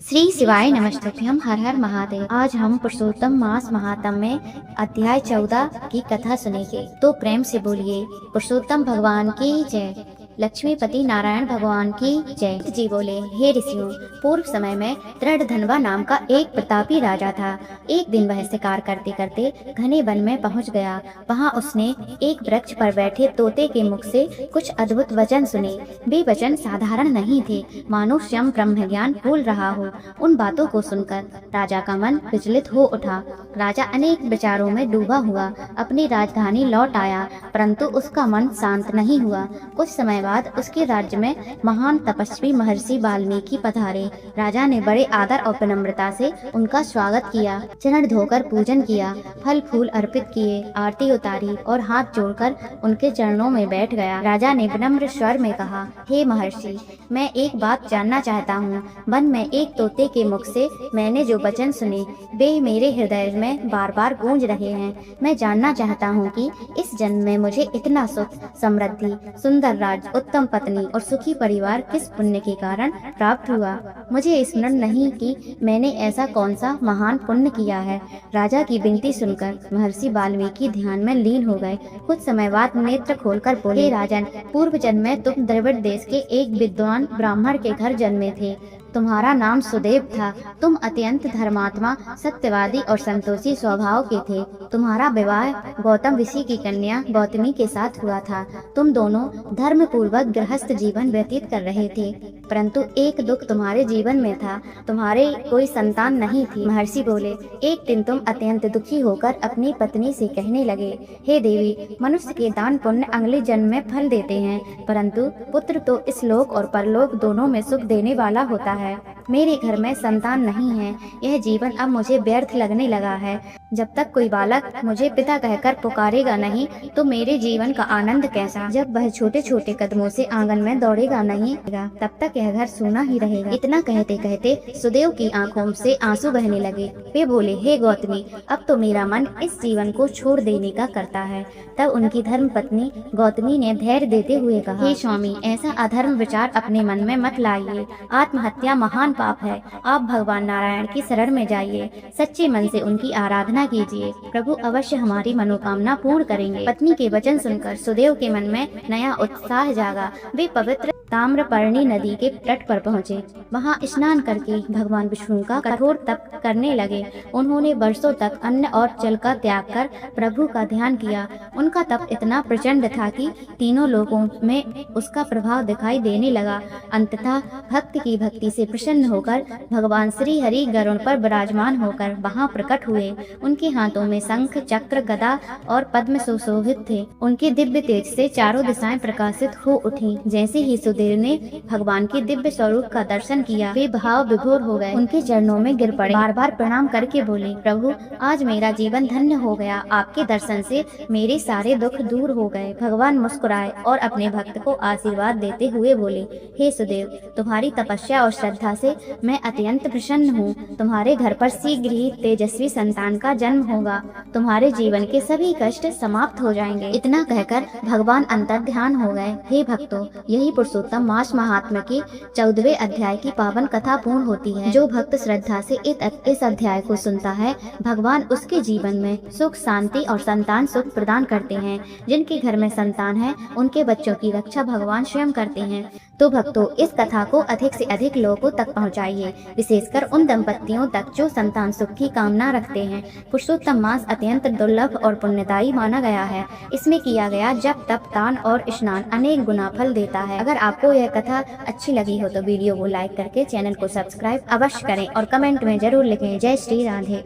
श्री शिवाय नमस्तुभ्यम। हर हर महादेव। आज हम पुरुषोत्तम मास महात्म्य में अध्याय 14 की कथा सुनेंगे, तो प्रेम से बोलिए पुरुषोत्तम भगवान की जय। लक्ष्मीपति नारायण भगवान की जय। जी बोले, हे ऋषियों, पूर्व समय में दृढ़धनवा नाम का एक प्रतापी राजा था। एक दिन वह शिकार करते करते घने वन में पहुंच गया। वहां उसने एक वृक्ष पर बैठे तोते के मुख से कुछ अद्भुत वचन सुने। वे वचन साधारण नहीं थे, मानो स्वयं ब्रह्म ज्ञान बोल रहा हो। उन बातों को सुनकर राजा का मन विचलित हो उठा। राजा अनेक विचारों में डूबा हुआ अपनी राजधानी लौट आया, परंतु उसका मन शांत नहीं हुआ। कुछ समय बाद उसके राज्य में महान तपस्वी महर्षि वाल्मीकि पधारे। राजा ने बड़े आदर और विनम्रता से उनका स्वागत किया, चरण धोकर पूजन किया, फल फूल अर्पित किए, आरती उतारी और हाथ जोड़कर उनके चरणों में बैठ गया। राजा ने विनम्र स्वर में कहा, हे महर्षि, मैं एक बात जानना चाहता हूँ। वन में एक तोते के मुख से मैंने जो वचन सुने, वे मेरे हृदय में बार बार गूंज रहे हैं। मैं जानना चाहता हूँ कि इस जन्म में मुझे इतना सुख, समृद्धि, सुंदर राज्य, उत्तम पत्नी और सुखी परिवार किस पुण्य के कारण प्राप्त हुआ। मुझे स्मरण नहीं कि मैंने ऐसा कौन सा महान पुण्य किया है। राजा की विनती सुनकर महर्षि वाल्मीकि ध्यान में लीन हो गए। कुछ समय बाद नेत्र खोलकर बोले, हे राजन, पूर्व जन्म में तुम द्रविड़ देश के एक विद्वान ब्राह्मण के घर जन्मे थे। तुम्हारा नाम सुदेव था। तुम अत्यंत धर्मात्मा, सत्यवादी और संतोषी स्वभाव के थे। तुम्हारा विवाह गौतम ऋषि की कन्या गौतमी के साथ हुआ था। तुम दोनों धर्म पूर्वक गृहस्थ जीवन व्यतीत कर रहे थे, परंतु एक दुख तुम्हारे जीवन में था, तुम्हारे कोई संतान नहीं थी। महर्षि बोले, एक दिन तुम अत्यंत दुखी होकर अपनी पत्नी से कहने लगे, हे देवी, मनुष्य के दान पुण्य अगले जन्म में फल देते हैं, परंतु पुत्र तो इस लोक और परलोक दोनों में सुख देने वाला होता है। मेरे घर में संतान नहीं है। यह जीवन अब मुझे व्यर्थ लगने लगा है। जब तक कोई बालक मुझे पिता कहकर पुकारेगा नहीं, तो मेरे जीवन का आनंद कैसा। जब वह छोटे छोटे कदमों से आंगन में दौड़ेगा नहीं, तब तक यह घर सूना ही रहेगा। इतना कहते कहते सुदेव की आंखों से आंसू बहने लगे। वे बोले, हे गौतमी, अब तो मेरा मन इस जीवन को छोड़ देने का करता है। तब उनकी धर्म पत्नी गौतमी ने धैर्य देते हुए कहा, हे स्वामी, ऐसा अधर्म विचार अपने मन में मत लाइए। आत्महत्या महान पाप है। आप भगवान नारायण की शरण में जाइए, सच्चे मन से उनकी आराधना कीजिए। प्रभु अवश्य हमारी मनोकामना पूर्ण करेंगे। पत्नी के वचन सुनकर सुदेव के मन में नया उत्साह जागा। वे पवित्र ताम्रपर्णी नदी के तट पर पहुँचे। वहां स्नान करके भगवान विष्णु का कठोर तप करने लगे। उन्होंने वर्षों तक अन्न और जल का त्याग कर प्रभु का ध्यान किया। उनका तप इतना प्रचंड था कि तीनों लोगों में उसका प्रभाव दिखाई देने लगा। अंततः भक्त की भक्ति से प्रसन्न होकर भगवान श्री हरि गरुड़ पर विराजमान होकर वहां प्रकट हुए। उनके हाथों में शंख, चक्र, गदा और पद्म सुशोभित थे। उनके दिव्य तेज से चारों दिशाएं प्रकाशित हो उठी। जैसे ही सुदेव ने भगवान के दिव्य स्वरूप का दर्शन किया, वे भाव विभोर हो गए, उनके चरणों में गिर पड़े। बार बार प्रणाम करके बोले, प्रभु, आज मेरा जीवन धन्य हो गया। आपके दर्शन से मेरे सारे दुख दूर हो गए। भगवान मुस्कुराए और अपने भक्त को आशीर्वाद देते हुए बोले, हे सुदेव, तुम्हारी तपस्या और श्रद्धा से मैं अत्यंत प्रसन्न हूँ। तुम्हारे घर पर शीघ्र ही तेजस्वी संतान का जन्म होगा। तुम्हारे जीवन के सभी कष्ट समाप्त हो जाएंगे। इतना कहकर भगवान अंतर ध्यान हो गए। हे भक्तों, यही पुरुषोत्तम मास महात्म्य के 14वें अध्याय की पावन कथा पूर्ण होती है। जो भक्त श्रद्धा से इस अध्याय को सुनता है, भगवान उसके जीवन में सुख, शांति और संतान सुख प्रदान करते हैं। जिनके घर में संतान है, उनके बच्चों की रक्षा भगवान स्वयं करते हैं। तो भक्तों, इस कथा को अधिक से अधिक लोगों तक पहुंचाइए, विशेषकर उन दंपतियों तक जो संतान सुख की कामना रखते हैं। पुरुषोत्तम मास अत्यंत दुर्लभ और पुण्यदायी माना गया है। इसमें किया गया जप, तप, दान और स्नान अनेक गुना फल देता है। अगर आपको यह कथा अच्छी लगी हो तो वीडियो को लाइक करके चैनल को सब्सक्राइब अवश्य करें और कमेंट में जरूर लिखें, जय श्री राधे।